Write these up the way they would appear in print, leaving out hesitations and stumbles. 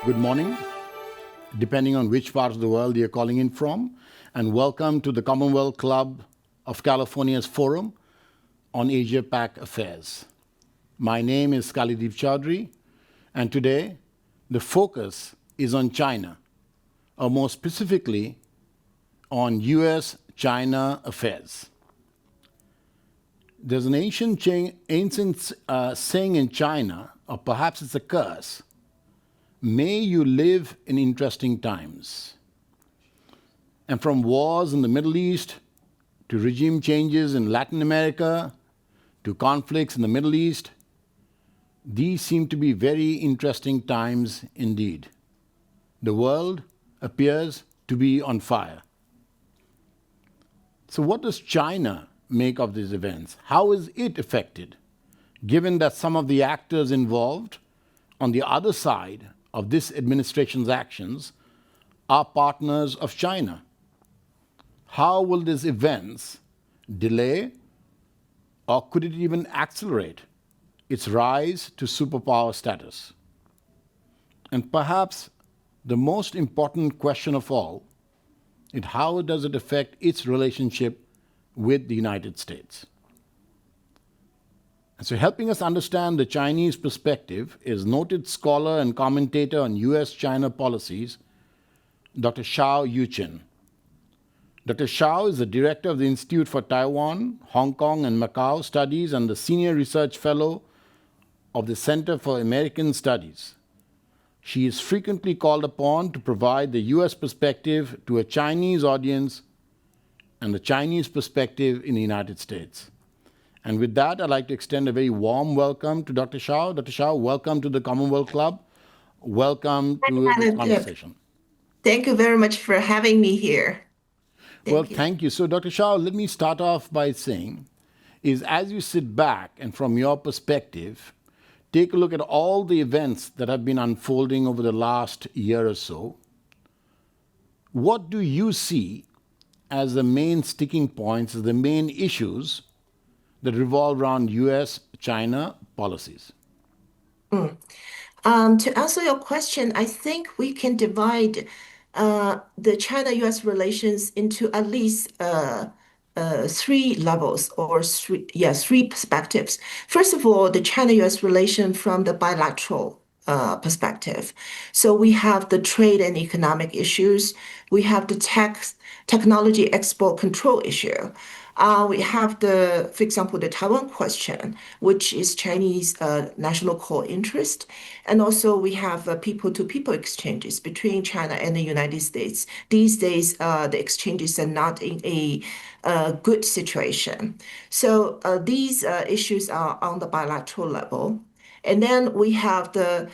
Good morning, depending on which part of the world you're calling in from, and welcome to the Commonwealth Club of California's Forum on Asia-Pac Affairs. My name is Kalideep Chaudhary, and today the focus is on China, or more specifically on US-China affairs. There's an ancient saying in China, or perhaps it's a curse: may you live in interesting times. And from wars in the Middle East to regime changes in Latin America to conflicts in the Middle East, these seem to be very interesting times indeed. The world appears to be on fire. So what does China make of these events? How is it affected, given that some of the actors involved on the other side of this administration's actions are partners of China? How will these events delay, or could it even accelerate its rise to superpower status? And perhaps the most important question of all is how does it affect its relationship with the United States? And so helping us understand the Chinese perspective is noted scholar and commentator on US-China policies, Dr. Shao Yuqin. Dr. Shao is the director of the Institute for Taiwan, Hong Kong, and Macau Studies and the senior research fellow of the Center for American Studies. She is frequently called upon to provide the US perspective to a Chinese audience and the Chinese perspective in the United States. And with that, I'd like to extend a very warm welcome to Dr. Shao. Dr. Shao, welcome to the Commonwealth Club. Welcome to this conversation. Thank you very much for having me here. Thank you. So, Dr. Shao, let me start off by saying, as you sit back and from your perspective, take a look at all the events that have been unfolding over the last year or so, what do you see as the main sticking points, as the main issues that revolve around US-China policies? To answer your question, I think we can divide the China-US relations into at least three levels or three perspectives. First of all, the China-US relation from the bilateral perspective. So we have the trade and economic issues. We have the technology export control issue. We have for example, the Taiwan question, which is Chinese national core interest. And also we have people-to-people exchanges between China and the United States. These days, the exchanges are not in a good situation. So these issues are on the bilateral level. And then we have the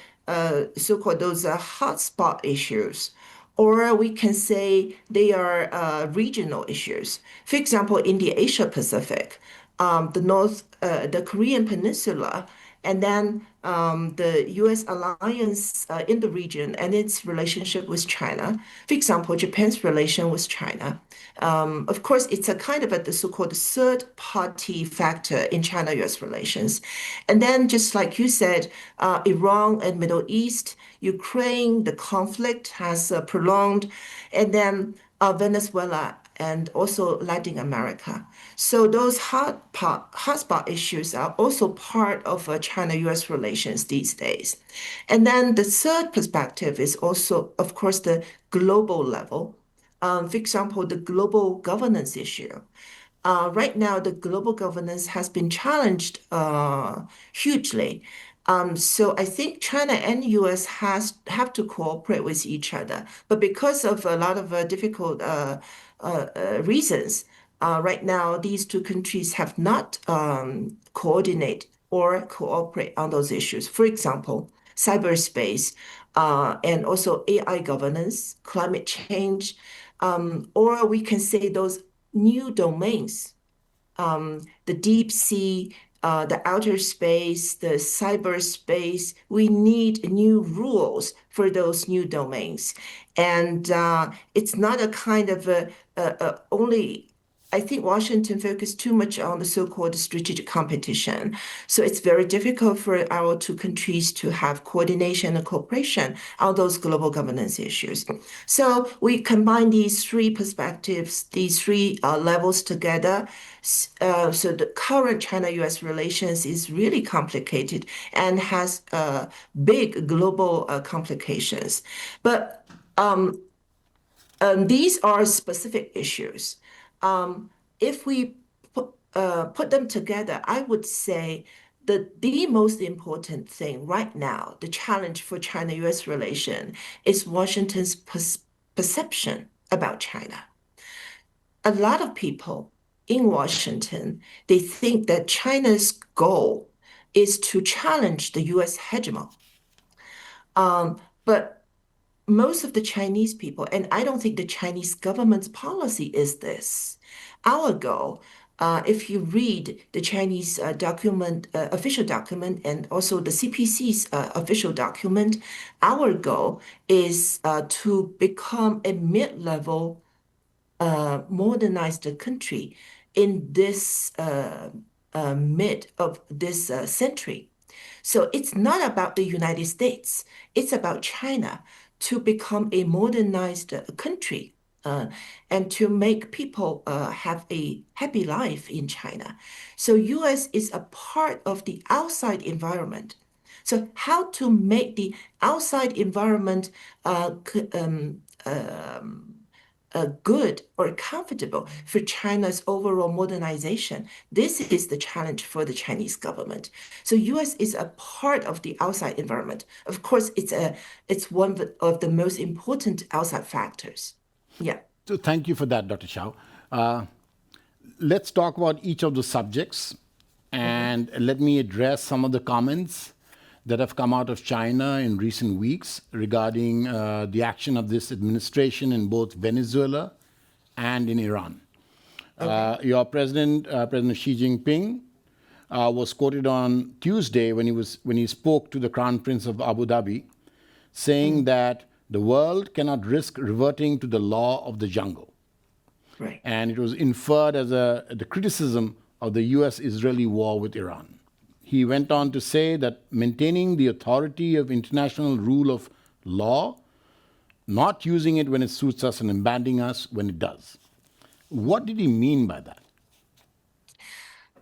so-called those hotspot issues, or we can say they are regional issues. For example, in the Asia Pacific, the Korean Peninsula, and then the U.S. alliance in the region and its relationship with China. For example, Japan's relation with China. Of course, it's a kind of the so-called third-party factor in China-U.S. relations. And then, just like you said, Iran and Middle East, Ukraine, the conflict has prolonged, and then Venezuela and also Latin America. So those hotspot issues are also part of China-US relations these days. And then the third perspective is also, of course, the global level. For example, the global governance issue. Right now, the global governance has been challenged hugely. So I think China and US have to cooperate with each other. But because of a lot of difficult reasons, right now these two countries have not coordinate or cooperate on those issues. For example, cyberspace and also AI governance, climate change, or we can say those new domains, the deep sea, the outer space, the cyberspace. We need new rules for those new domains. And it's not a kind of only I think Washington focused too much on the so-called strategic competition. So it's very difficult for our two countries to have coordination and cooperation on those global governance issues. So we combine these three perspectives, these three levels together. So the current China-US relations is really complicated and has big global complications. But these are specific issues. If we put them together, I would say that the most important thing right now, the challenge for China-US relation, is Washington's perception about China. A lot of people in Washington, they think that China's goal is to challenge the US hegemon. But most of the Chinese people, and I don't think the Chinese government's policy is this. Our goal, if you read the Chinese document, official document, and also the CPC's official document, our goal is to become a mid-level modernized country in this mid of this century. So it's not about the United States, it's about China to become a modernized country and to make people have a happy life in China. So US is a part of the outside environment. So how to make the outside environment good or comfortable for China's overall modernization. This is the challenge for the Chinese government. So US is a part of the outside environment. Of course, it's one of the most important outside factors. Yeah. So thank you for that, Dr. Shao. Let's talk about each of the subjects, and let me address some of the comments that have come out of China in recent weeks regarding the action of this administration in both Venezuela and in Iran. Your president, President Xi Jinping, was quoted on Tuesday when he spoke to the Crown Prince of Abu Dhabi, saying that the world cannot risk reverting to the law of the jungle. Right. And it was inferred as the criticism of the US-Israeli war with Iran. He went on to say that maintaining the authority of international rule of law, not using it when it suits us and abandoning us when it does. What did he mean by that?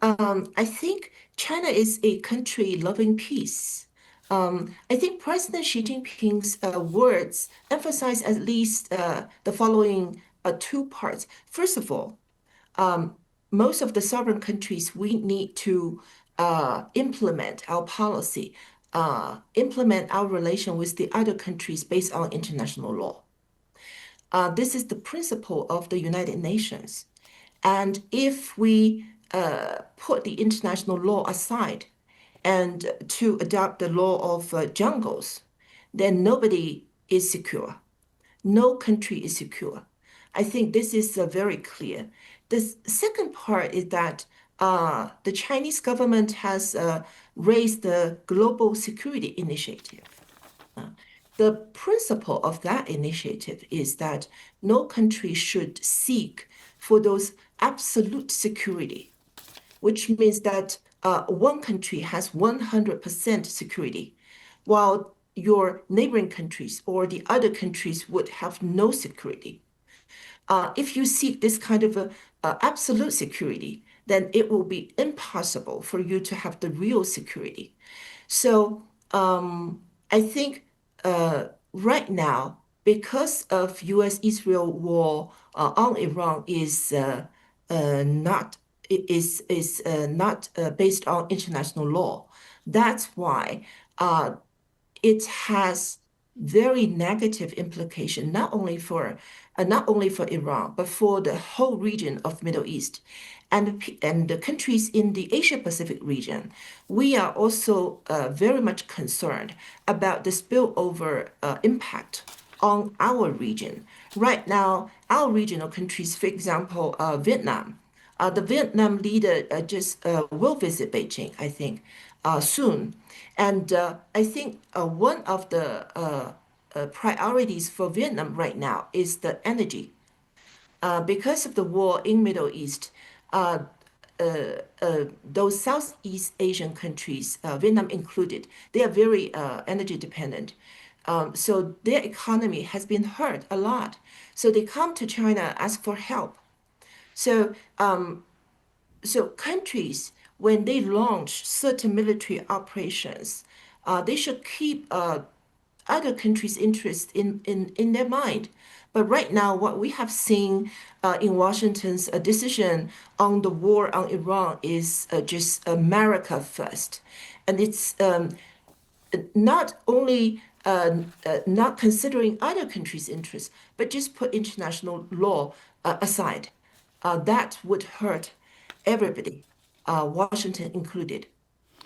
I think China is a country loving peace. I think President Xi Jinping's words emphasize at least the following two parts. First of all, most of the sovereign countries, we need to implement our policy, implement our relation with the other countries based on international law. This is the principle of the United Nations. And if we put the international law aside and to adopt the law of jungles, then nobody is secure. No country is secure. I think this is very clear. The second part is that the Chinese government has raised the Global Security Initiative. The principle of that initiative is that no country should seek for those absolute security, which means that one country has 100% security, while your neighboring countries or the other countries would have no security. If you seek this kind of absolute security, then it will be impossible for you to have the real security. So I think right now, because of U.S.-Israel war on Iran not not based on international law. That's why it has very negative implication not only for Iran but for the whole region of Middle East and the countries in the Asia Pacific region. We are also very much concerned about the spillover impact on our region. Right now, our regional countries, for example, Vietnam. The Vietnam leader just will visit Beijing, I think, soon. And I think one of the priorities for Vietnam right now is the energy. because of the war in Middle East, uh, those Southeast Asian countries, Vietnam included, they are very energy dependent. So their economy has been hurt a lot. So they come to China, ask for help. So, so countries, when they launch certain military operations, they should keep other countries' interest in their mind. But right now, what we have seen in Washington's decision on the war on Iran is just America first. And it's not only not considering other countries' interests, but just put international law aside. That would hurt everybody, Washington included.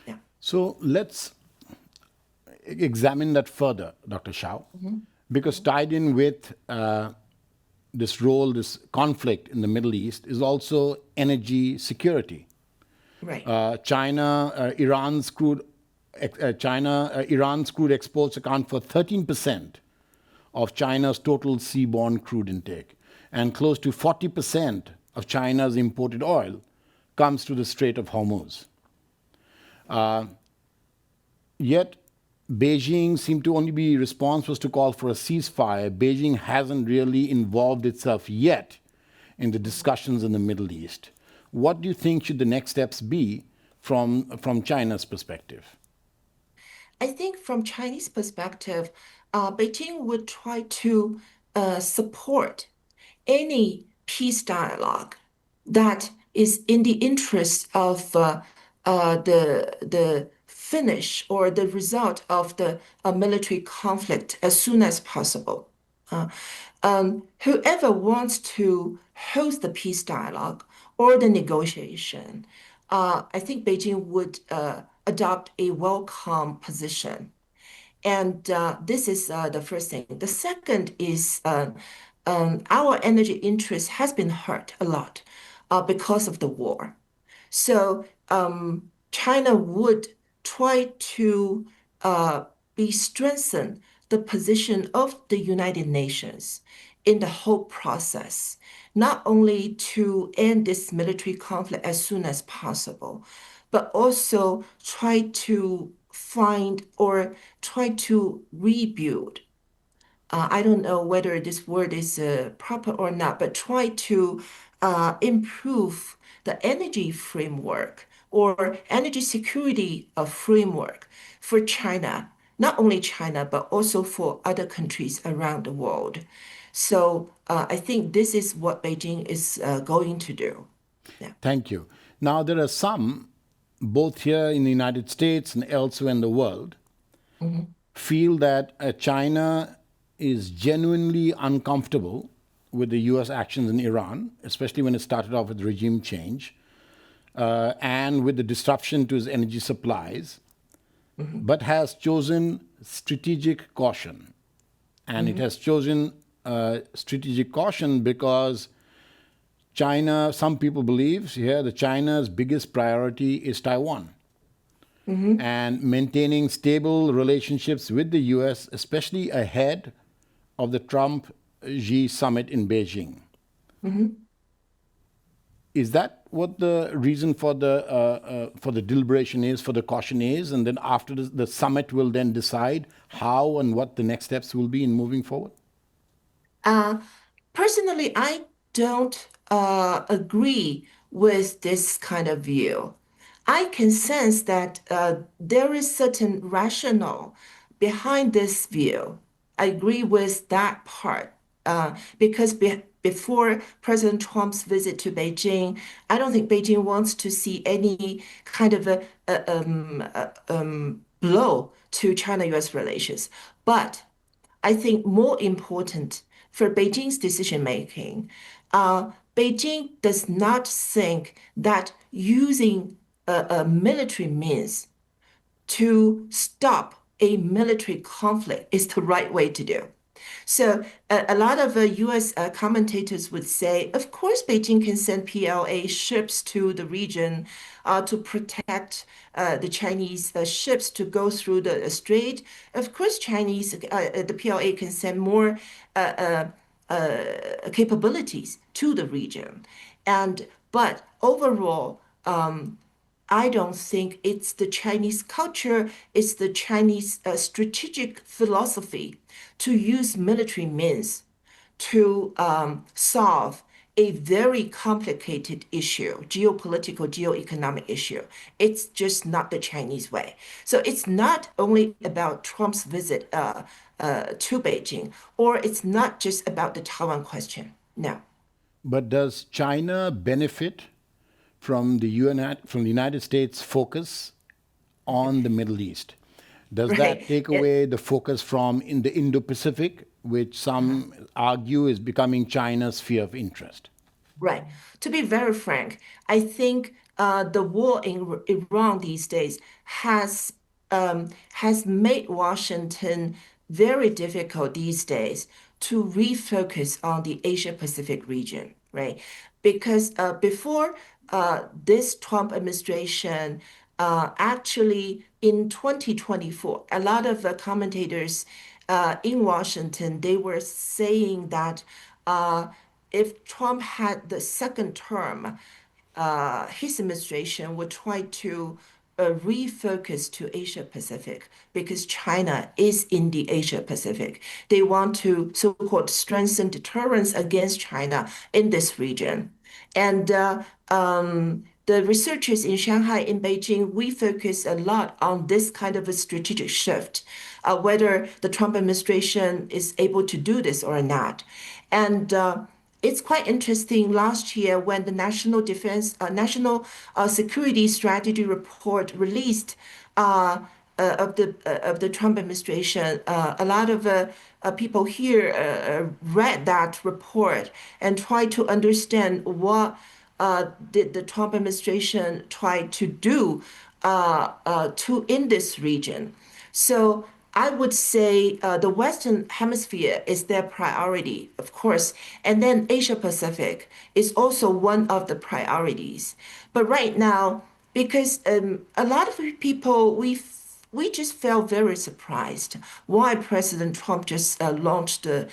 Yeah. So let's examine that further, Dr. Shao, because tied in with this role, this conflict in the Middle East is also energy security. Right. Iran's crude exports account for 13% of China's total seaborne crude intake, and close to 40% of China's imported oil comes through the Strait of Hormuz. Yet, Beijing seemed to only be responsible to call for a ceasefire. Beijing hasn't really involved itself yet in the discussions in the Middle East. What do you think should the next steps be from China's perspective? I think from Chinese perspective, Beijing would try to support any peace dialogue that is in the interest of the finish or the result of the military conflict as soon as possible. Whoever wants to host the peace dialogue or the negotiation, I think Beijing would adopt a welcome position. And this is the first thing. The second is our energy interest has been hurt a lot because of the war. So China would try to be strengthen the position of the United Nations in the whole process, not only to end this military conflict as soon as possible, but also try to find or try to rebuild. I don't know whether this word is proper or not, but try to improve the energy framework or energy security framework for China, not only China, but also for other countries around the world. So I think this is what Beijing is going to do. Yeah. Thank you. Now, there are some, both here in the United States and elsewhere in the world, feel that China is genuinely uncomfortable with the US actions in Iran, especially when it started off with regime change and with the disruption to its energy supplies, but has chosen strategic caution. And it has chosen strategic caution because China, some people believe here that China's biggest priority is Taiwan. And maintaining stable relationships with the US, especially ahead of the Trump-Xi summit in Beijing. Is that what the reason for the deliberation is, for the caution is? And then after the summit will then decide how and what the next steps will be in moving forward? Personally, I don't agree with this kind of view. I can sense that there is certain rationale behind this view. I agree with that part because before President Trump's visit to Beijing, I don't think Beijing wants to see any kind of blow to China-US relations. But I think more important for Beijing's decision making, Beijing does not think that using a military means to stop a military conflict is the right way to do. So a lot of U.S. Commentators would say, of course, Beijing can send PLA ships to the region to protect the Chinese ships to go through the strait. Of course, the PLA can send more capabilities to the region. But overall, I don't think it's the Chinese culture, it's the Chinese strategic philosophy to use military means to solve a very complicated issue, geopolitical, geoeconomic issue. It's just not the Chinese way. So it's not only about Trump's visit to Beijing, or it's not just about the Taiwan question. No. But does China benefit from the United States focus on the Middle East? Does that Right. take away the focus from in the Indo-Pacific, which some argue is becoming China's sphere of interest? Right. To be very frank, I think the war in Iran these days has made Washington very difficult these days to refocus on the Asia Pacific region, right? Because before this Trump administration, actually in 2024, a lot of commentators in Washington, they were saying that if Trump had the second term, his administration would try to refocus to Asia Pacific because China is in the Asia Pacific. They want to so-called strengthen deterrence against China in this region. And the researchers in Shanghai, in Beijing, we focus a lot on this kind of a strategic shift, whether the Trump administration is able to do this or not. And it's quite interesting. Last year, when the National Security Strategy Report released of the Trump administration, a lot of people here read that report and tried to understand what did the Trump administration try to do to in this region. So I would say the Western Hemisphere is their priority, of course, and then Asia Pacific is also one of the priorities. But right now, because a lot of people we just felt very surprised why President Trump just launched a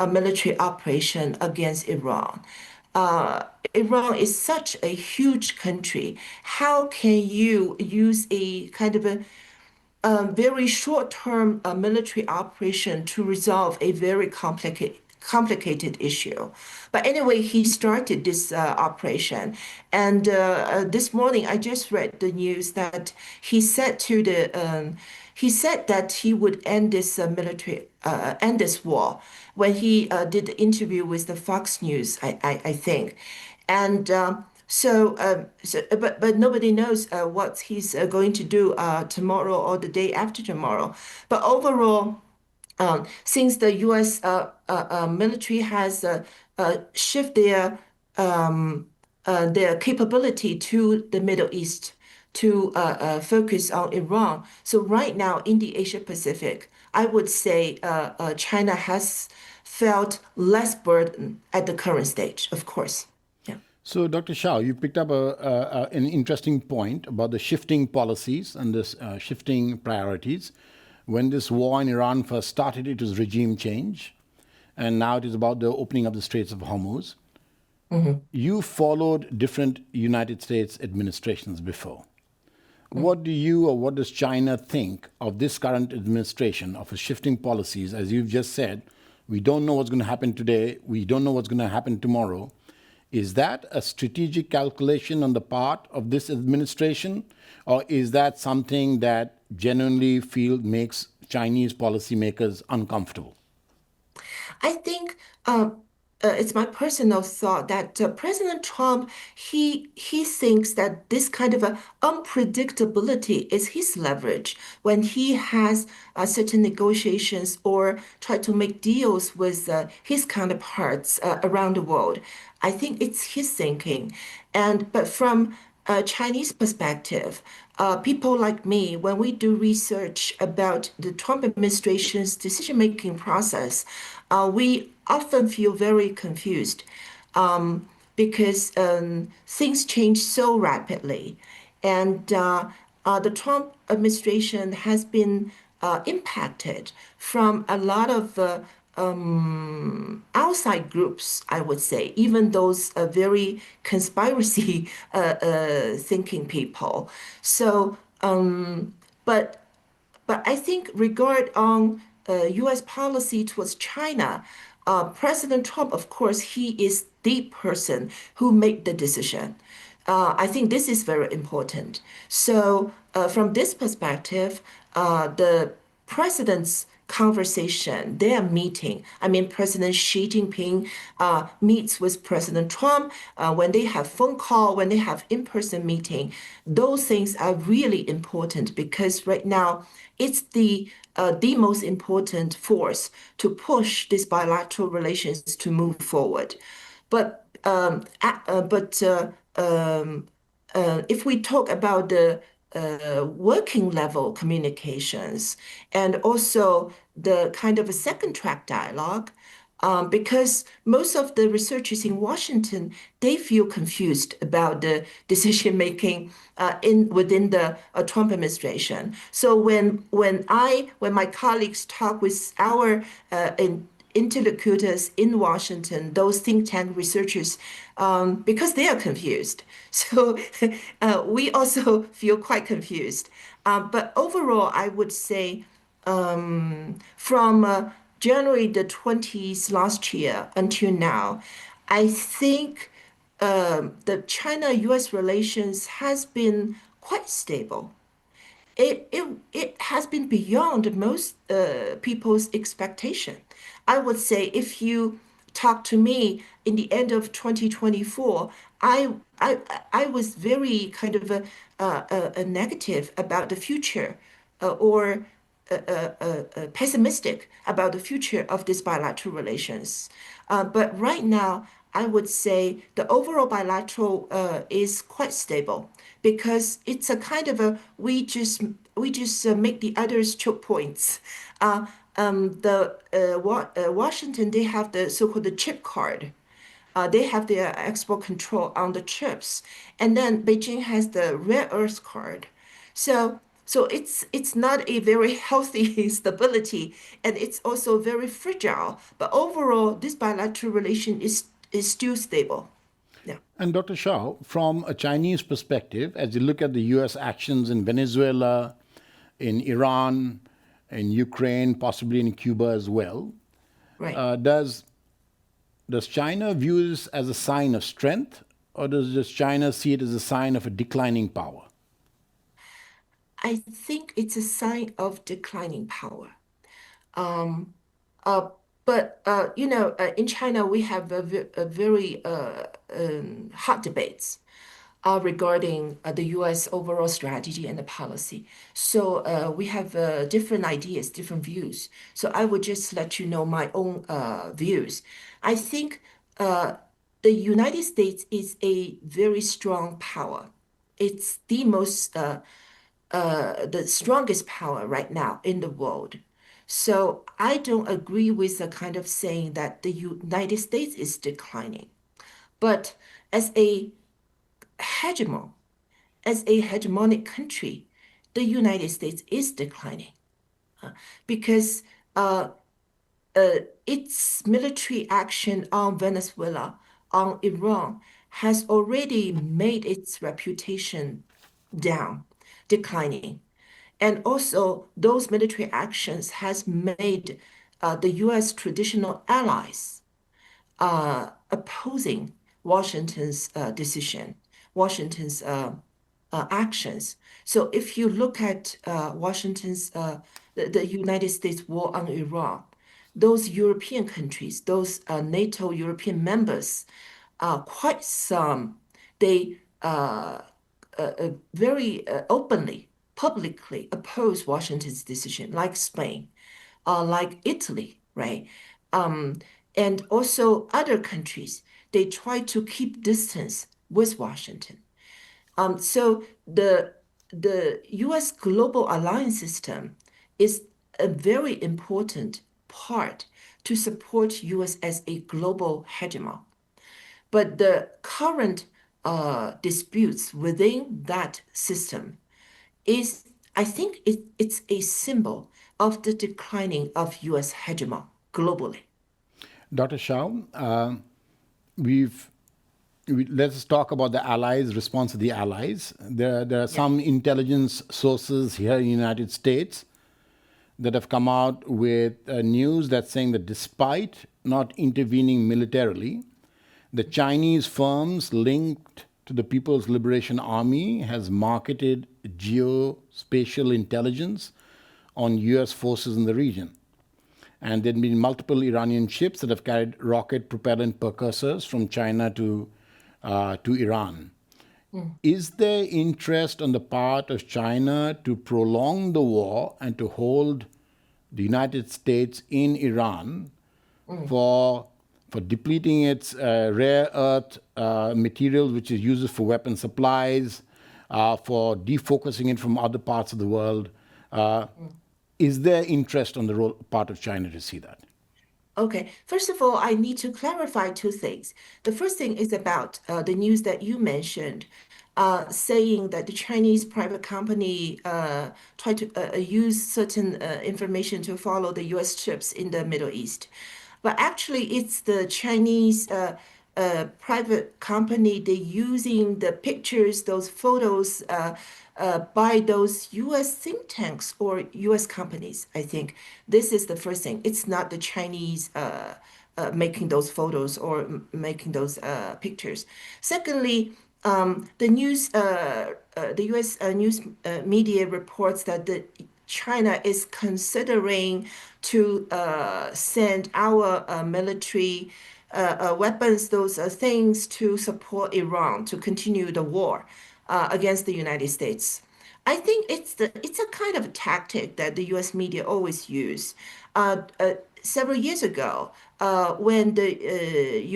military operation against Iran. Uh, Iran is such a huge country. How can you use a kind of a very short-term military operation to resolve a very complicated issue? But anyway, he started this operation, and this morning I just read the news that he said that he would end this end this war when he did the interview with the Fox News, I think. And but nobody knows what he's going to do tomorrow or the day after tomorrow. But overall, since the U.S. Military has shift their capability to the Middle East to focus on Iran. So right now in the Asia Pacific, I would say China has felt less burden at the current stage, of course. Yeah. So, Dr. Shao, you picked up an interesting point about the shifting policies and this shifting priorities. When this war in Iran first started, it was regime change, and now it is about the opening of the Straits of Hormuz. You followed different United States administrations before. What do you or what does China think of this current administration of shifting policies? As you've just said, we don't know what's going to happen today. We don't know what's going to happen tomorrow. Is that a strategic calculation on the part of this administration, or is that something that genuinely makes Chinese policymakers uncomfortable? I think it's my personal thought that President Trump he thinks that this kind of a unpredictability is his leverage when he has certain negotiations or try to make deals with his counterparts around the world. I think it's his thinking, and but from a Chinese perspective, people like me, when we do research about the Trump administration's decision-making process, we often feel very confused because things change so rapidly. And the Trump administration has been impacted from a lot of outside groups, I would say, even those very conspiracy thinking people. So, but but I think regard on U.S. policy towards China, President Trump, of course, he is the person who made the decision. I think this is very important. So, from this perspective, the president's conversation, their meeting. I mean, President Xi Jinping meets with President Trump when they have phone call, when they have in-person meeting. Those things are really important because right now it's the most important force to push these bilateral relations to move forward. But if we talk about the working level communications and also the kind of a second track dialogue, because most of the researchers in Washington, they feel confused about the decision making in within the Trump administration. So when my colleagues talk with our interlocutors in Washington, those think tank researchers, because they are confused. So we also feel quite confused. But overall, I would say from January the 20th last year until now, I think the China-US relations has been quite stable. It has been beyond most people's expectation. I would say if you talk to me in the end of 2024, I was very kind of a negative about the future or pessimistic about the future of these bilateral relations. But right now, I would say the overall bilateral is quite stable because it's a kind of a we just make the others choke points. Washington, they have the so-called the chip card. They have their export control on the chips, and then Beijing has the rare earth card. So it's not a very healthy stability, and it's also very fragile. But overall, this bilateral relation is still stable. Yeah. And Dr. Shao, from a Chinese perspective, as you look at the US actions in Venezuela, in Iran, in Ukraine, possibly in Cuba as well, Right. does China view this as a sign of strength, or does China see it as a sign of a declining power? I think it's a sign of declining power. Um, uh, but in China, we have a very hot debates regarding the U.S. overall strategy and the policy. So we have different ideas, different views. So I would just let you know my own views. I think uh, the United States is a very strong power. It's the strongest power right now in the world. So I don't agree with the kind of saying that the United States is declining. But as a hegemon, as a hegemonic country, the United States is declining because uh, its military action on Venezuela, on Iran, has already made its reputation down, declining. And also, those military actions has made the U.S. traditional allies opposing Washington's decision, Washington's actions. So if you look at Washington's, the United States war on Iran, those European countries, those NATO European members, quite some, they very openly, publicly oppose Washington's decision, like Spain, like Italy, right? Um, and also other countries, they try to keep distance with Washington. So the U.S. global alliance system is a very important part to support U.S. as a global hegemon. But the current disputes within that system is, I think it's a symbol of the declining of U.S. hegemon globally. Dr. Shao, we've let's talk about the allies, response of the allies. There are Yeah. some intelligence sources here in the United States that have come out with news that's saying that despite not intervening militarily, the Chinese firms linked to the People's Liberation Army has marketed geospatial intelligence on US forces in the region. And there have been multiple Iranian ships that have carried rocket propellant precursors from China to Iran. Mm. Is there interest on the part of China to prolong the war and to hold the United States in Iran Mm. for depleting its rare earth materials, which is used for weapon supplies, for defocusing it from other parts of the world? Uh, Mm. is there interest on the part of China to see that? Okay, first of all, I need to clarify two things. The first thing is about the news that you mentioned, saying that the Chinese private company tried to use certain information to follow the US ships in the Middle East. But actually, it's the Chinese private company, they're using the pictures, those photos by those US think tanks or US companies, I think. This is the first thing. It's not the Chinese making those photos or making those pictures. Secondly, the U.S. News media reports that China is considering to send our military weapons, those things to support Iran to continue the war against the United States. I think it's a kind of tactic that the U.S. media always use. Several years ago, when the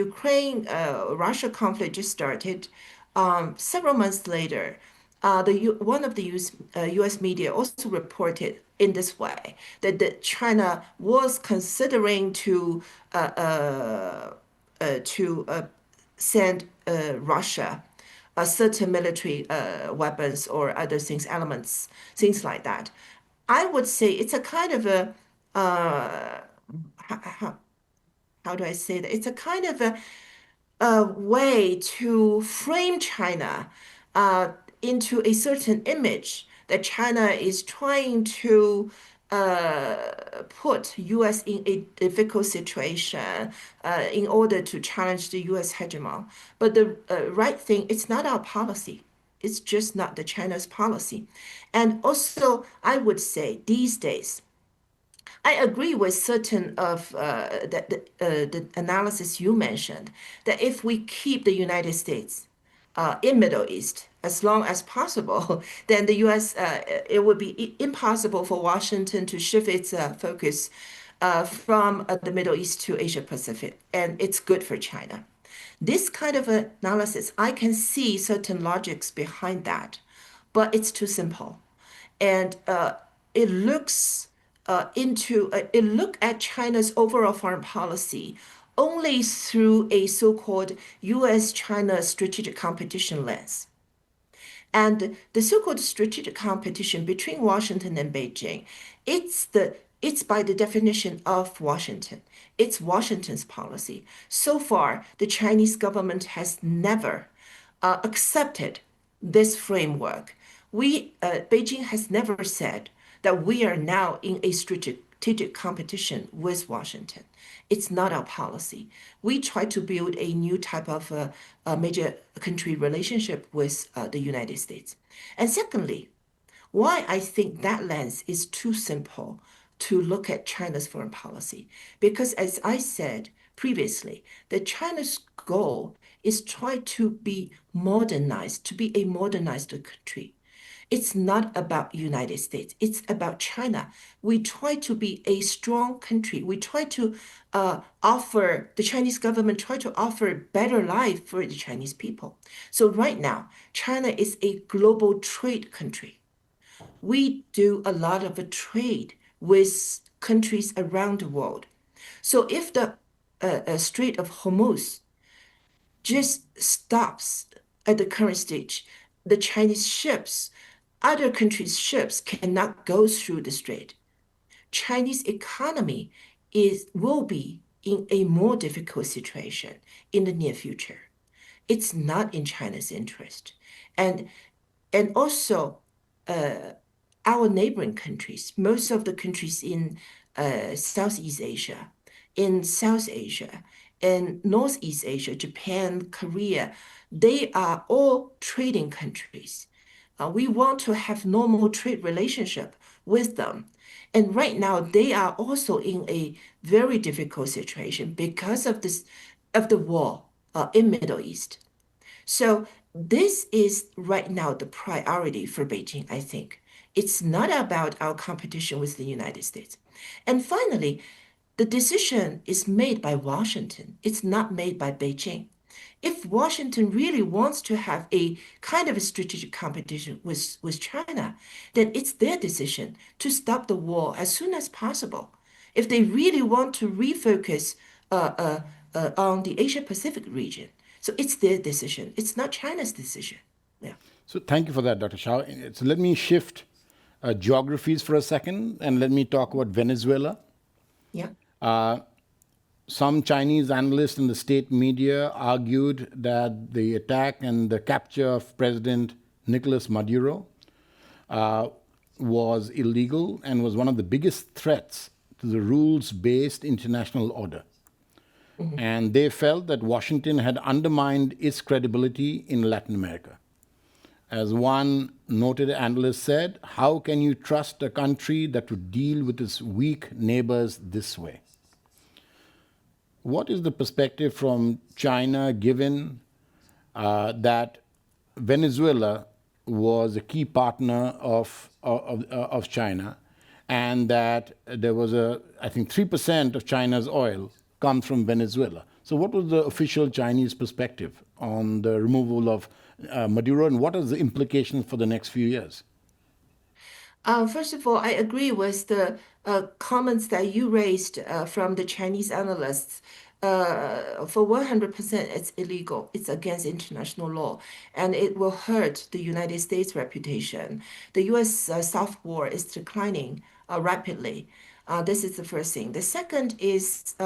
Ukraine-Russia conflict just started, several months later, one of the U.S. media also reported in this way that China was considering to send Russia certain military weapons or other things, elements, things like that. I would say it's a kind of a how, how do I say that? It's a kind of a way to frame China uh, into a certain image that China is trying to put U.S. in a difficult situation in order to challenge the U.S. hegemon. But the right thing, it's not our policy. It's just not the China's policy. And also, I would say these days, I agree with certain of the analysis you mentioned that if we keep the United States in Middle East as long as possible, then the U.S. It would be impossible for Washington to shift its focus from the Middle East to Asia Pacific, and it's good for China. This kind of analysis, I can see certain logics behind that, but it's too simple and it looks it look at China's overall foreign policy only through a so-called U.S.-China strategic competition lens. And the so-called strategic competition between Washington and Beijing, it's by the definition of Washington. It's Washington's policy. So far, the Chinese government has never accepted this framework. Beijing has never said that we are now in a strategic competition with Washington. It's not our policy. We try to build a new type of major country relationship with the United States. And secondly, why I think that lens is too simple to look at China's foreign policy. Because as I said previously, that China's goal is try to be modernized, to be a modernized country. It's not about United States. It's about China. We try to be a strong country. We try to offer, the Chinese government try to offer better life for the Chinese people. So right now, China is a global trade country. We do a lot of trade with countries around the world. So if the Strait of Hormuz just stops at the current stage, the Chinese ships, other countries' ships cannot go through the strait. Chinese economy will be in a more difficult situation in the near future. It's not in China's interest. And and also our neighboring countries, most of the countries in Southeast Asia, in South Asia, in Northeast Asia, Japan, Korea, they are all trading countries. We want to have normal trade relationship with them. And right now, they are also in a very difficult situation because of this, of the war in Middle East. So this is right now the priority for Beijing, I think. It's not about our competition with the United States. And finally, the decision is made by Washington. It's not made by Beijing. If Washington really wants to have a kind of a strategic competition with China, then it's their decision to stop the war as soon as possible. If they really want to refocus on the Asia Pacific region, so it's their decision. It's not China's decision. Yeah. So thank you for that, Dr. Shao. So let me shift geographies for a second and let me talk about Venezuela. Yeah. Some Chinese analysts in the state media argued that the attack and the capture of President Nicolas Maduro was illegal and was one of the biggest threats to the rules based international order. And they felt that Washington had undermined its credibility in Latin America. As one noted analyst said, how can you trust a country that would deal with its weak neighbors this way? What is the perspective from China given that Venezuela was a key partner of China and that there was I think 3% of China's oil comes from Venezuela. So what was the official Chinese perspective on the removal of Maduro and what are the implications for the next few years? First of all, I agree with the comments that you raised from the Chinese analysts. For 100%, it's illegal. It's against international law, and it will hurt the United States' reputation. The U.S. South war is declining rapidly. This is the first thing. The second is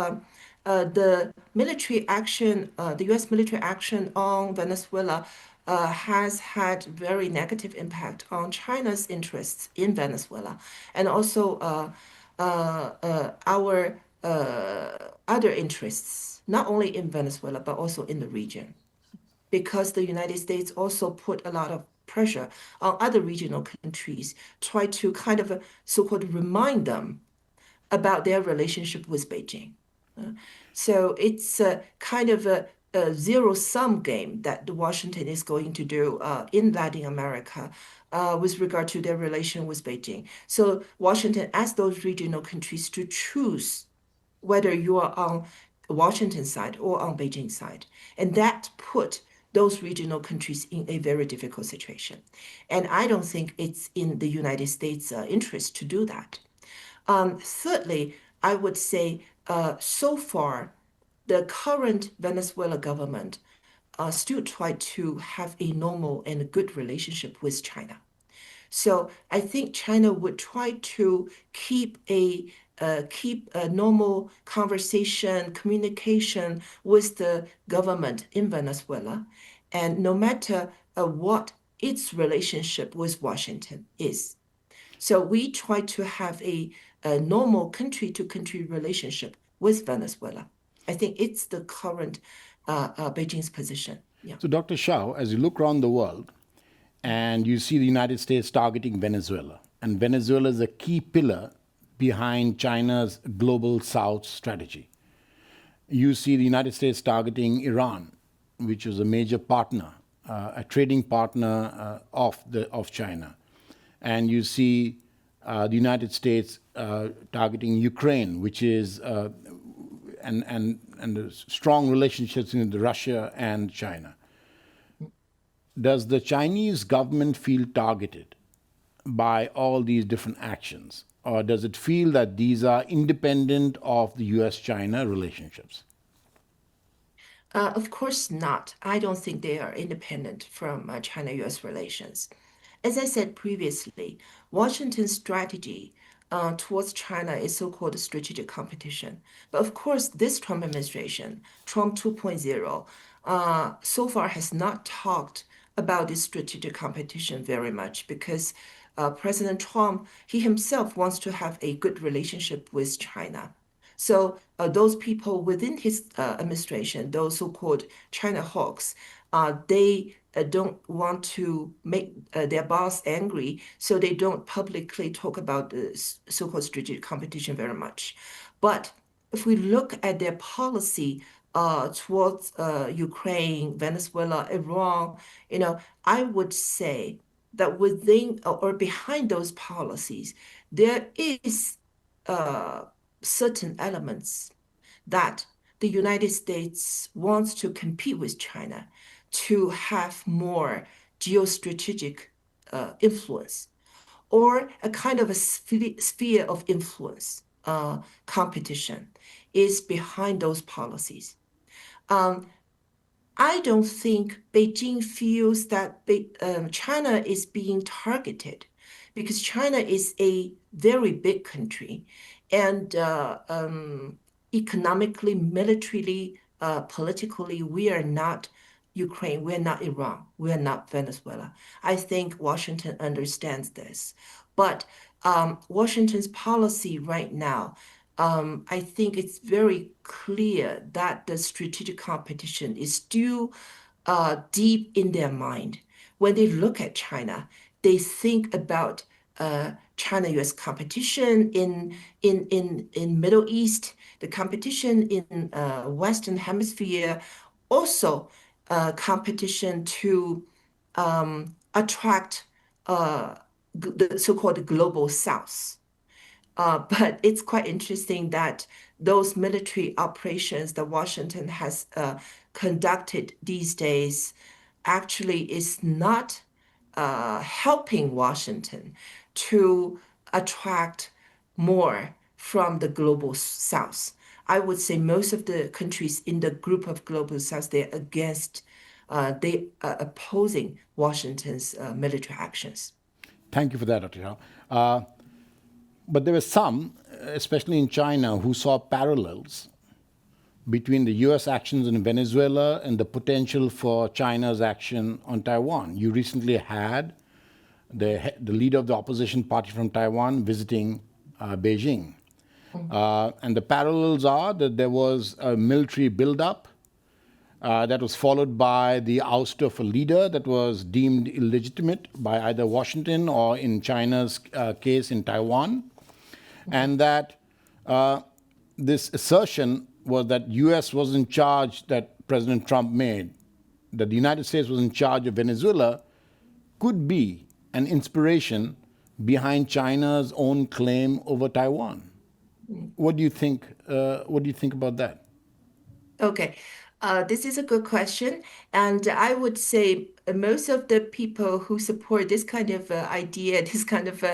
the military action, the U.S. military action on Venezuela has had very negative impact on China's interests in Venezuela, and also our other interests, not only in Venezuela but also in the region, because the United States also put a lot of pressure on other regional countries, try to kind of so-called remind them about their relationship with Beijing. So it's a kind of a zero-sum game that Washington is going to do in Latin America with regard to their relation with Beijing. So Washington asked those regional countries to choose whether you are on Washington side or on Beijing side. And that put those regional countries in a very difficult situation. And I don't think it's in the United States' interest to do that. Thirdly, I would say so far, the current Venezuela government still try to have a normal and a good relationship with China. So I think China would try to keep a normal conversation, communication with the government in Venezuela, and no matter what its relationship with Washington is. So we try to have a normal country-to-country relationship with Venezuela. I think it's the current Beijing's position. Yeah. So, Dr. Shao, as you look around the world and you see the United States targeting Venezuela, and Venezuela is a key pillar behind China's global South strategy. You see the United States targeting Iran, which is a major partner, a trading partner of China. And you see the United States targeting Ukraine, which is and the strong relationships in Russia and China. Does the Chinese government feel targeted by all these different actions, or does it feel that these are independent of the U.S.-China relationships? Of course not. I don't think they are independent from China-US relations. As I said previously, Washington's strategy towards China is so-called strategic competition. But of course, this Trump administration, Trump 2.0, so far has not talked about this strategic competition very much because President Trump, he himself wants to have a good relationship with China. So those people within his administration, those so-called China hawks, they don't want to make their boss angry, so they don't publicly talk about the so-called strategic competition very much. But if we look at their policy towards Ukraine, Venezuela, Iran, I would say that within or behind those policies, there is uh, certain elements that the United States wants to compete with China to have more geostrategic influence or a kind of a sphere of influence competition is behind those policies. Um, I don't think Beijing feels that China is being targeted because China is a very big country and economically, militarily, politically, we are not Ukraine, we're not Iran, we're not Venezuela. I think Washington understands this. But Washington's policy right now I think it's very clear that the strategic competition is still deep in their mind. When they look at China, they think about China-US competition in Middle East, the competition in Western Hemisphere, also competition to attract the so-called global South. But it's quite interesting that those military operations that Washington has conducted these days actually is not helping Washington to attract more from the global South. I would say most of the countries in the group of global South, they are opposing Washington's military actions. Thank you for that, Dr. Shah. But there were some, especially in China, who saw parallels between the US actions in Venezuela and the potential for China's action on Taiwan. You recently had the leader of the opposition party from Taiwan visiting Beijing. And the parallels are that there was a military buildup that was followed by the ouster of a leader that was deemed illegitimate by either Washington or, in China's case, in Taiwan. And that this assertion was that U.S. was in charge, that President Trump made, that the United States was in charge of Venezuela, could be an inspiration behind China's own claim over Taiwan. What do you think? What do you think about that? Okay, this is a good question. And I would say most of the people who support this kind of idea, this kind of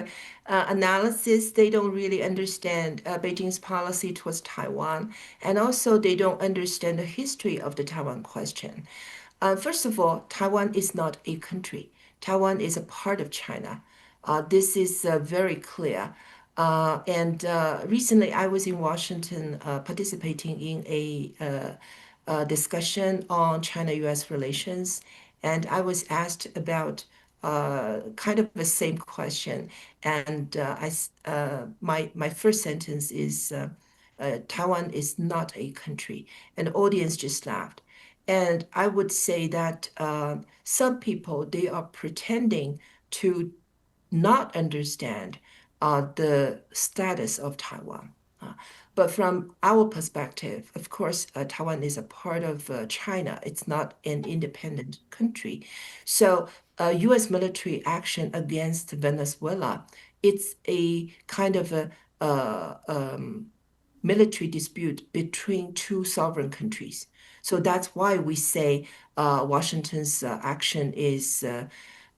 analysis, they don't really understand Beijing's policy towards Taiwan. And also, they don't understand the history of the Taiwan question. First of all, Taiwan is not a country. Taiwan is a part of China. This is very clear. And recently, I was in Washington participating in discussion on China-US relations, and I was asked about kind of the same question. And my first sentence is Taiwan is not a country, and the audience just laughed. And I would say that some people they are pretending to not understand the status of Taiwan. But from our perspective, of course, Taiwan is a part of China. It's not an independent country. So U.S. military action against Venezuela, it's a kind of a military dispute between two sovereign countries. So that's why we say Washington's action is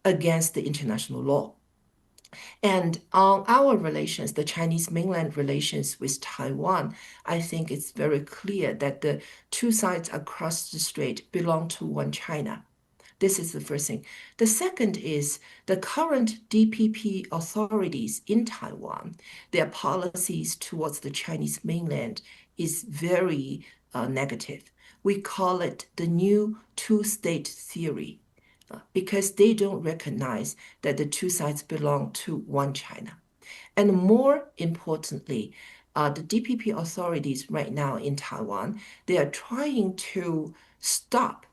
against the international law. And on our relations, the Chinese mainland relations with Taiwan, I think it's very clear that the two sides across the strait belong to one China. This is the first thing. The second is the current DPP authorities in Taiwan, their policies towards the Chinese mainland is very negative. We call it the new two-state theory because they don't recognize that the two sides belong to one China. And more importantly, the DPP authorities right now in Taiwan, they are trying to stop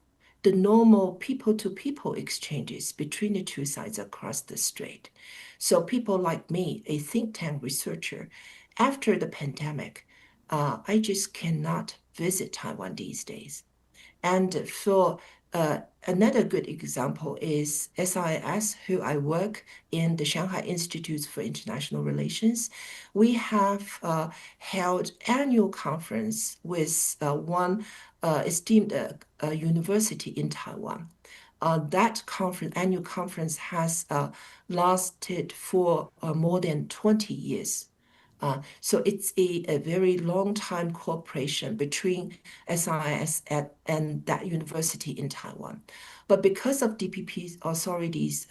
the normal people-to-people exchanges between the two sides across the strait. So people like me, a think tank researcher, after the pandemic, I just cannot visit Taiwan these days. And for another good example is SIS, who I work in the Shanghai Institute for International Relations. We have held annual conference with one esteemed university in Taiwan. That annual conference has lasted for more than 20 years. So it's a very long time cooperation between SIS and that university in Taiwan. But because of DPP authorities'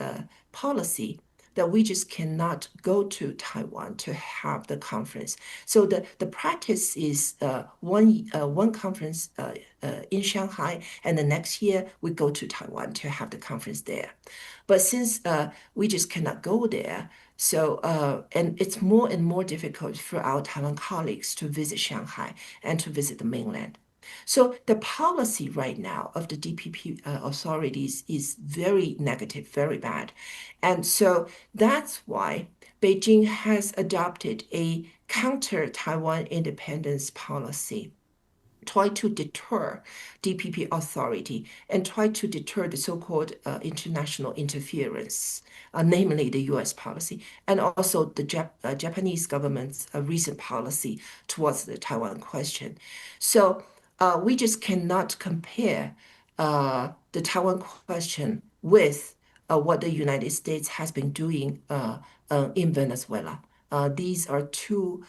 policy, that we just cannot go to Taiwan to have the conference. So the practice is one conference in Shanghai, and the next year we go to Taiwan to have the conference there. But since we just cannot go there, so, and it's more and more difficult for our Taiwan colleagues to visit Shanghai and to visit the mainland. So the policy right now of the DPP authorities is very negative, very bad. And so that's why Beijing has adopted a counter Taiwan independence policy, try to deter DPP authority and try to deter the so-called international interference, namely the U.S. policy, and also the Japanese government's recent policy towards the Taiwan question. So we just cannot compare the Taiwan question with what the United States has been doing in Venezuela. These are two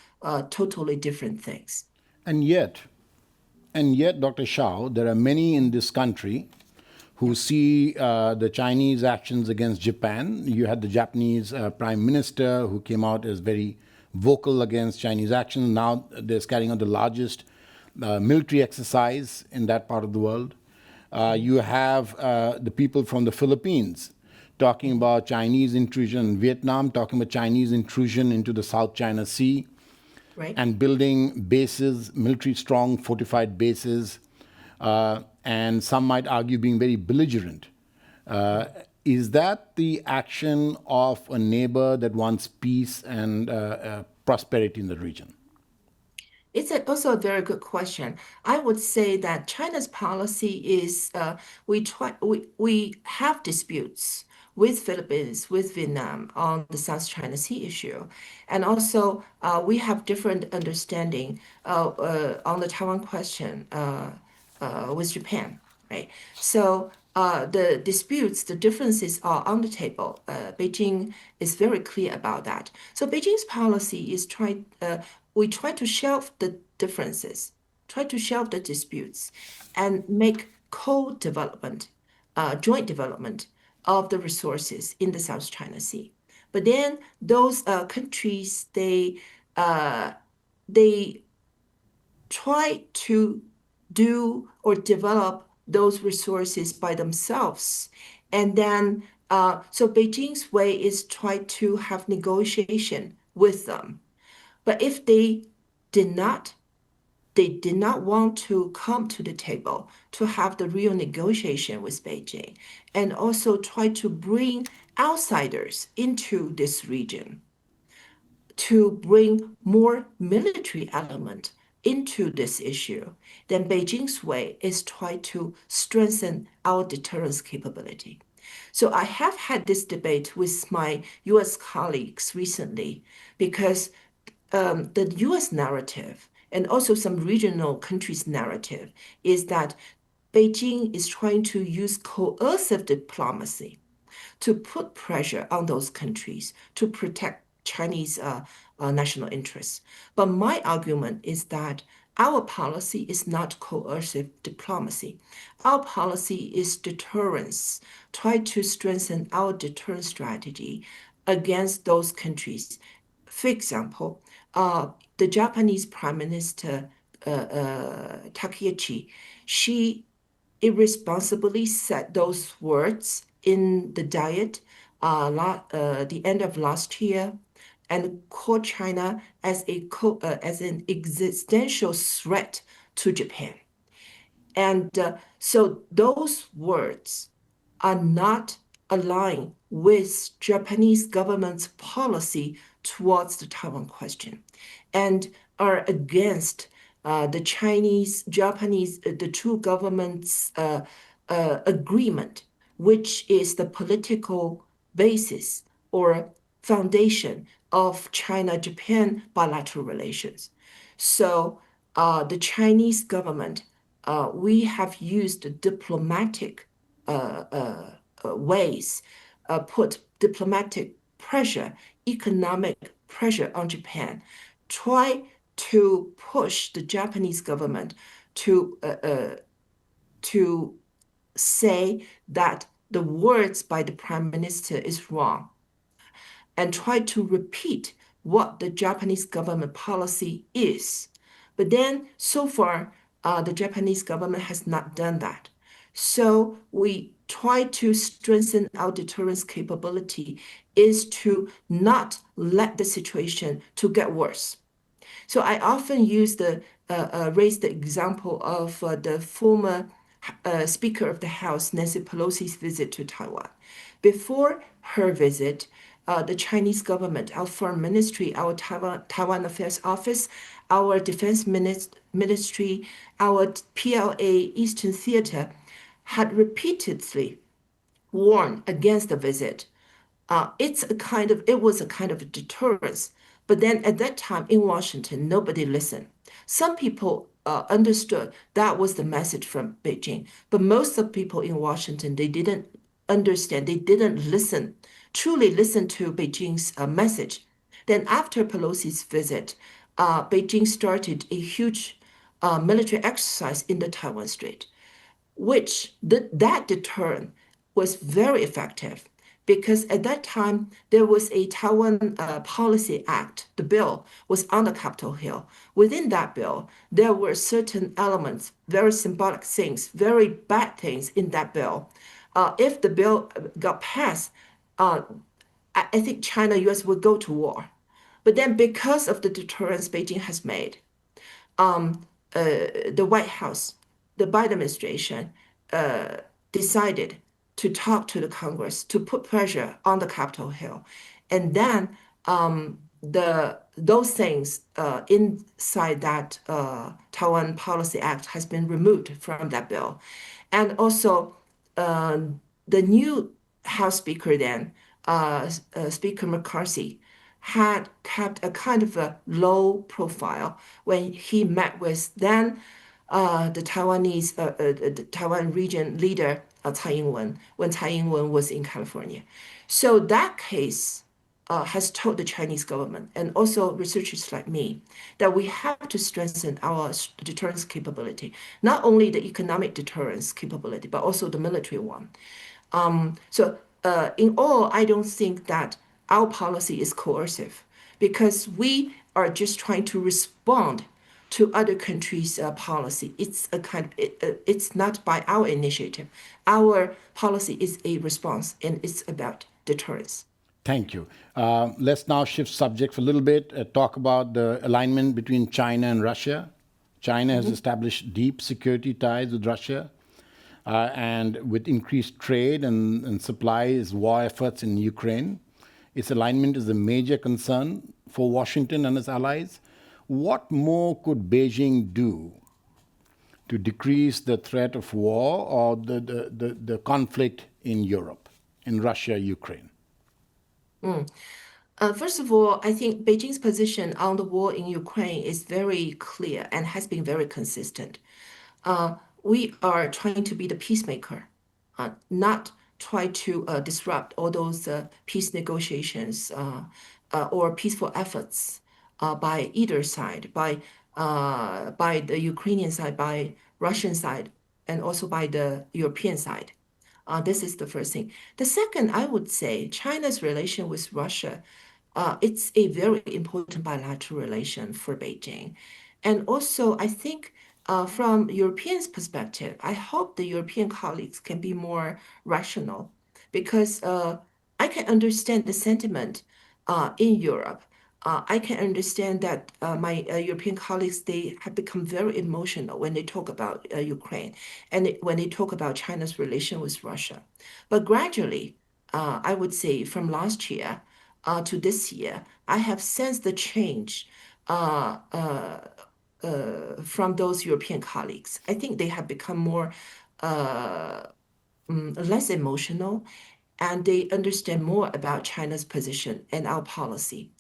totally different things. And yet, Dr. Shao, there are many in this country who see the Chinese actions against Japan. You had the Japanese prime minister who came out as very vocal against Chinese actions. Now they're carrying out the largest military exercise in that part of the world. You have the people from the Philippines talking about Chinese intrusion in Vietnam, talking about Chinese intrusion into the South China Sea, Right. and building bases, military strong fortified bases, and some might argue being very belligerent. Is that the action of a neighbor that wants peace and prosperity in the region? It's also a very good question. I would say that China's policy is we have disputes with Philippines, with Vietnam on the South China Sea issue, and also we have different understanding on the Taiwan question with Japan, right? So the disputes, the differences are on the table. Beijing is very clear about that. So Beijing's policy is we try to shelve the differences, try to shelve the disputes, and make co-development, joint development of the resources in the South China Sea. But then those countries, they try to do or develop those resources by themselves. And then, so Beijing's way is try to have negotiation with them. But if they did not want to come to the table to have the real negotiation with Beijing and also try to bring outsiders into this region to bring more military element into this issue, then Beijing's way is try to strengthen our deterrence capability. So I have had this debate with my US colleagues recently because the US narrative and also some regional countries' narrative is that Beijing is trying to use coercive diplomacy to put pressure on those countries to protect Chinese national interests. But my argument is that Our policy is not coercive diplomacy. Our policy is deterrence. Try to strengthen our deterrence strategy against those countries. For example, the Japanese Prime Minister Takaichi, she irresponsibly said those words in the Diet the end of last year and called China as as an existential threat to Japan. And so those words are not aligned with Japanese government's policy towards the Taiwan question and are against the Chinese, Japanese, the two governments' agreement, which is the political basis or foundation of China-Japan bilateral relations. So the Chinese government, we have used diplomatic ways, put diplomatic pressure, economic pressure on Japan, try to push the Japanese government to say that the words by the prime minister is wrong and try to repeat what the Japanese government policy is. But then, so far, the Japanese government has not done that. So we try to strengthen our deterrence capability is to not let the situation to get worse. So I often raise the example of the former Speaker of the House, Nancy Pelosi's visit to Taiwan. Before her visit, the Chinese government, our foreign ministry, our Taiwan Affairs Office, our defense ministry, our PLA Eastern Theater had repeatedly warned against the visit. It was a kind of a deterrence. But then at that time in Washington, nobody listened. Some people understood that was the message from Beijing, but most of the people in Washington, they didn't understand, they didn't truly listen to Beijing's message. Then after Pelosi's visit, Beijing started a huge military exercise in the Taiwan Strait, which that deterrent was very effective because at that time there was a Taiwan Policy Act. The bill was on the Capitol Hill. Within that bill, there were certain elements, very symbolic things, very bad things in that bill. If the bill got passed, I think China, US would go to war. But then because of the deterrence Beijing has made, the White House, the Biden administration, decided to talk to the Congress to put pressure on the Capitol Hill, and then those things inside that Taiwan Policy Act has been removed from that bill, and also the new House Speaker then, Speaker McCarthy, had kept a kind of a low profile when he met with then the Taiwan region leader Tsai Ing-wen when Tsai Ing-wen was in California. So that case has told the Chinese government and also researchers like me that we have to strengthen our deterrence capability, not only the economic deterrence capability, but also the military one. So in all, I don't think that our policy is coercive because we are just trying to respond to other countries' policy. It's not by our initiative. Our policy is a response, and it's about deterrence. Thank you. Let's now shift subject for a little bit, talk about the alignment between China and Russia. China has established deep security ties with Russia, and with increased trade and supplies, war efforts in Ukraine. Its alignment is a major concern for Washington and its allies. What more could Beijing do to decrease the threat of war or the conflict in Europe, in Russia, Ukraine? First of all, I think Beijing's position on the war in Ukraine is very clear and has been very consistent. We are trying to be the peacemaker, not try to disrupt all those peace negotiations or peaceful efforts by either side, by by the Ukrainian side, by Russian side, and also by the European side. This is the first thing. The second, I would say, China's relation with Russia, it's a very important bilateral relation for Beijing. And also, I think from Europeans' perspective, I hope the European colleagues can be more rational because I can understand the sentiment in Europe. I can understand that my European colleagues, they have become very emotional when they talk about Ukraine and when they talk about China's relation with Russia. But gradually, I would say from last year to this year, I have sensed the change uh, uh, from those European colleagues. I think they have become more uh, less emotional and they understand more about China's position and our policy.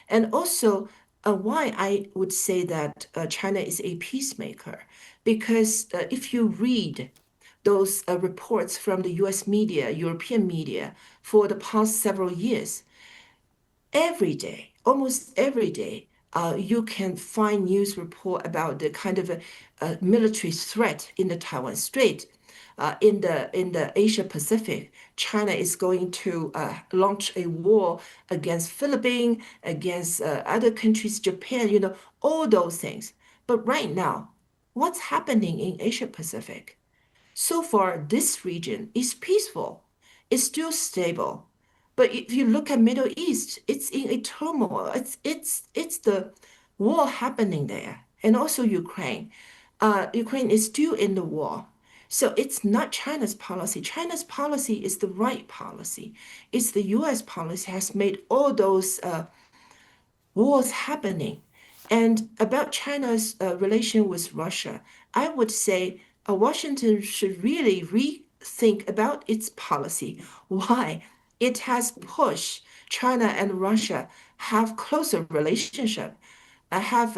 And also, why I would say that China is a peacemaker, because if you read those reports from the US media, European media, for the past several years, every day, almost every day, you can find news report about the kind of a military threat in the Taiwan Strait. In the Asia Pacific, China is going to launch a war against Philippines, against other countries, Japan, all those things. But right now, what's happening in Asia Pacific? So far, this region is peaceful. It's still stable. But if you look at Middle East, it's in a turmoil. It's the war happening there. And also Ukraine. Ukraine is still in the war. So it's not China's policy. China's policy is the right policy. It's the US policy has made all those wars happening. And about China's relation with Russia, I would say Washington should really rethink about its policy. Why? It has pushed China and Russia have closer relationship, have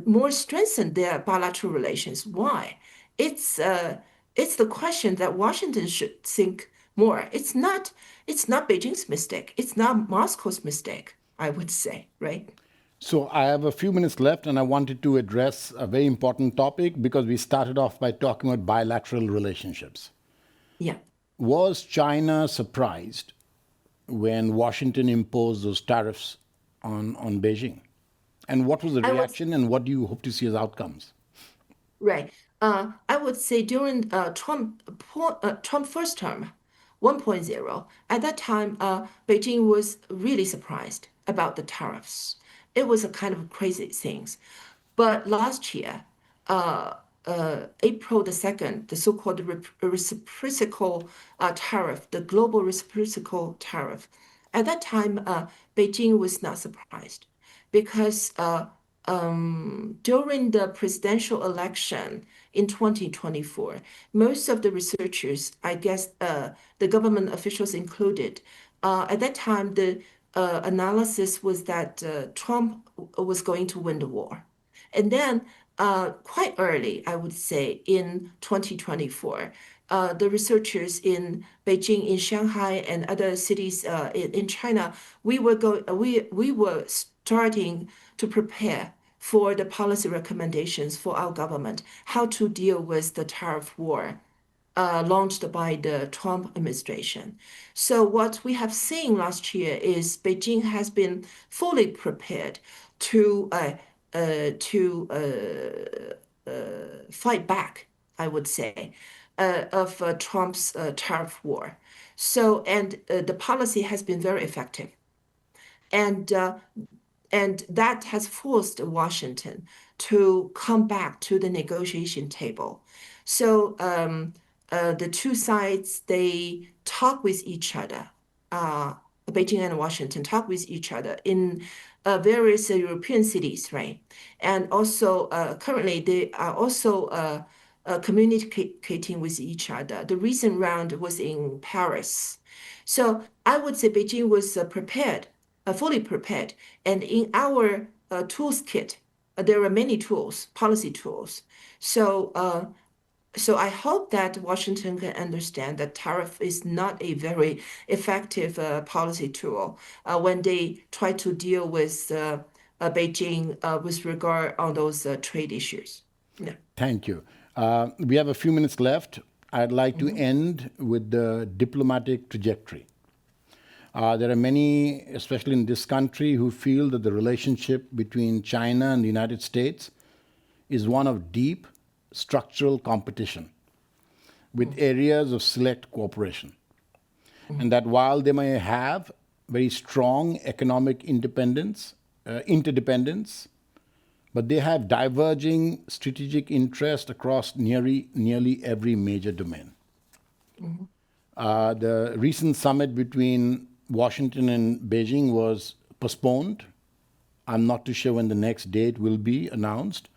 more strengthened their bilateral relations. Why? It's uh, it's the question that Washington should think more. It's not Beijing's mistake. It's not Moscow's mistake. I would say, right? So I have a few minutes left, and I wanted to address a very important topic because we started off by talking about bilateral relationships. Yeah. Was China surprised when Washington imposed those tariffs on Beijing? And what was the I was reaction, and what do you hope to see as outcomes? right. I would say during Trump first term, 1.0, at that time, Beijing was really surprised about the tariffs. It was a kind of crazy things. But last year, uh, April the 2nd, the so-called reciprocal tariff, the global reciprocal tariff, at that time, Beijing was not surprised because during the presidential election in 2024, most of the researchers, I guess the government officials included, at that time, the analysis was that Trump was going to win the war. And then, quite early, I would say, in 2024, the researchers in Beijing, in Shanghai, and other cities in China, we were starting to prepare for the policy recommendations for our government, how to deal with the tariff war launched by the Trump administration. So what we have seen last year is Beijing has been fully prepared to fight back, I would say, of Trump's tariff war. So and the policy has been very effective, and and that has forced Washington to come back to the negotiation table. So the two sides they talk with each other. Uh, Beijing and Washington talk with each other in various European cities, right? And also currently they are also communicating with each other. The recent round was in Paris. So I would say Beijing was prepared, fully prepared. And in our tools kit, there are many tools, policy tools. So, so I hope that Washington can understand that tariff is not a very effective policy tool when they try to deal with Beijing with regard on those trade issues. Yeah. Thank you. We have a few minutes left. I'd like to end with the diplomatic trajectory. There are many, especially in this country, who feel that the relationship between China and the United States is one of deep structural competition with areas of select cooperation. And that while they may have very strong economic interdependence, but they have diverging strategic interest across nearly every major domain. The recent summit between Washington and Beijing was postponed. I'm not too sure when the next date will be announced,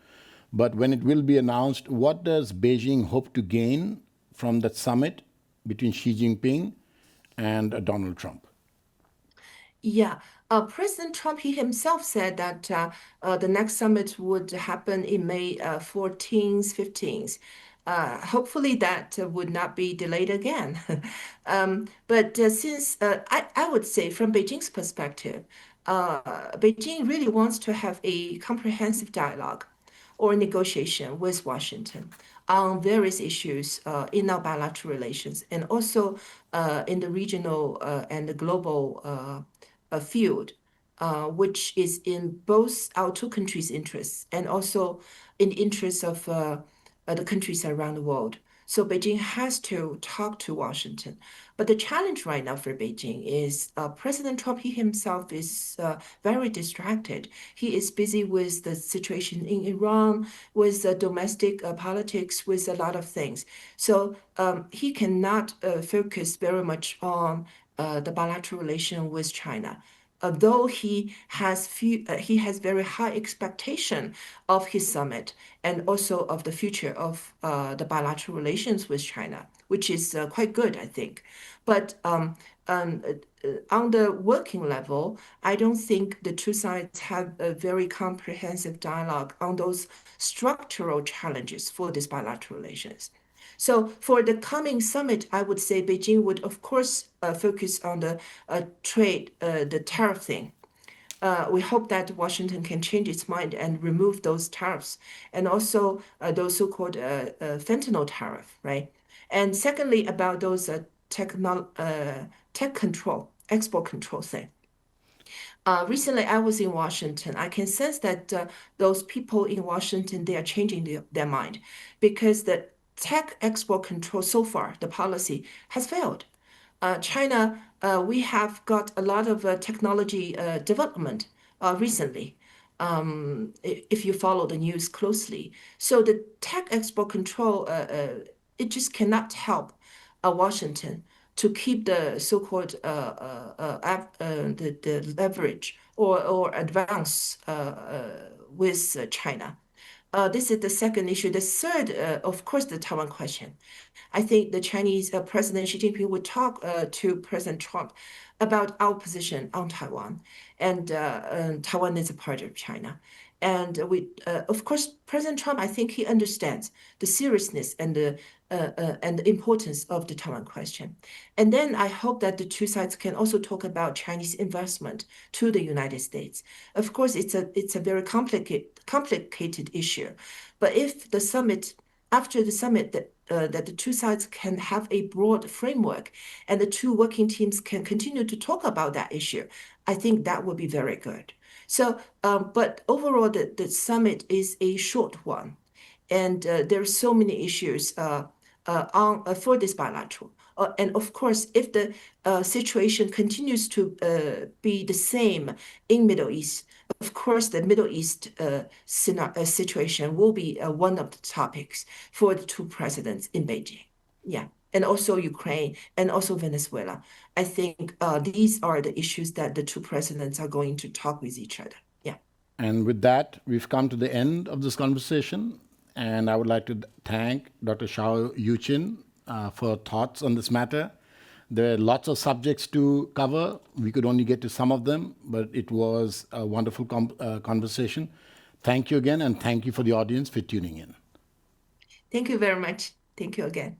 but when it will be announced, what does Beijing hope to gain from that summit between Xi Jinping and Donald Trump? Yeah, President Trump, he himself said that the next summit would happen in May 14th, 15th. Hopefully that would not be delayed again. But since I would say from Beijing's perspective, Beijing really wants to have a comprehensive dialogue or negotiation with Washington on various issues in our bilateral relations and also in the regional and the global field, which is in both our two countries' interests and also in the interests of the countries around the world. So Beijing has to talk to Washington. But the challenge right now for Beijing is President Trump, he himself is very distracted. He is busy with the situation in Iran, with domestic politics, with a lot of things. So he cannot focus very much on the bilateral relation with China. Though he has very high expectation of his summit and also of the future of the bilateral relations with China, which is quite good, I think. But on the working level, I don't think the two sides have a very comprehensive dialogue on those structural challenges for these bilateral relations. So for the coming summit, I would say Beijing would, of course, focus on the trade, the tariff thing. We hope that Washington can change its mind and remove those tariffs and also those so-called fentanyl tariff, right? And secondly, about those tech control, export control thing. Recently, I was in Washington. I can sense that those people in Washington, they are changing their mind because the tech export control so far, the policy has failed. China, we have got a lot of technology development recently, if you follow the news closely. So the tech export control, it just cannot help Washington to keep the so-called the leverage or advance with China. This is the second issue. The third, of course, the Taiwan question. I think the Chinese President Xi Jinping would talk to President Trump about our position on Taiwan, and Taiwan is a part of China. And of course, President Trump, I think he understands the seriousness and the importance of the Taiwan question. And then I hope that the two sides can also talk about Chinese investment to the United States. Of course, it's a very complicated issue, but if the summit after the summit that the two sides can have a broad framework and the two working teams can continue to talk about that issue, I think that would be very good. So, but overall, the summit is a short one, and there are so many issues for this bilateral. And of course, if the situation continues to be the same in Middle East, of course, the Middle East situation will be one of the topics for the two presidents in Beijing. Yeah, and also Ukraine and also Venezuela. I think these are the issues that the two presidents are going to talk with each other. Yeah. And with that, we've come to the end of this conversation. And I would like to thank Dr. Shao Yuqin for thoughts on this matter. There are lots of subjects to cover. We could only get to some of them, but it was a wonderful conversation. Thank you again, and thank you for the audience for tuning in. Thank you very much. Thank you again.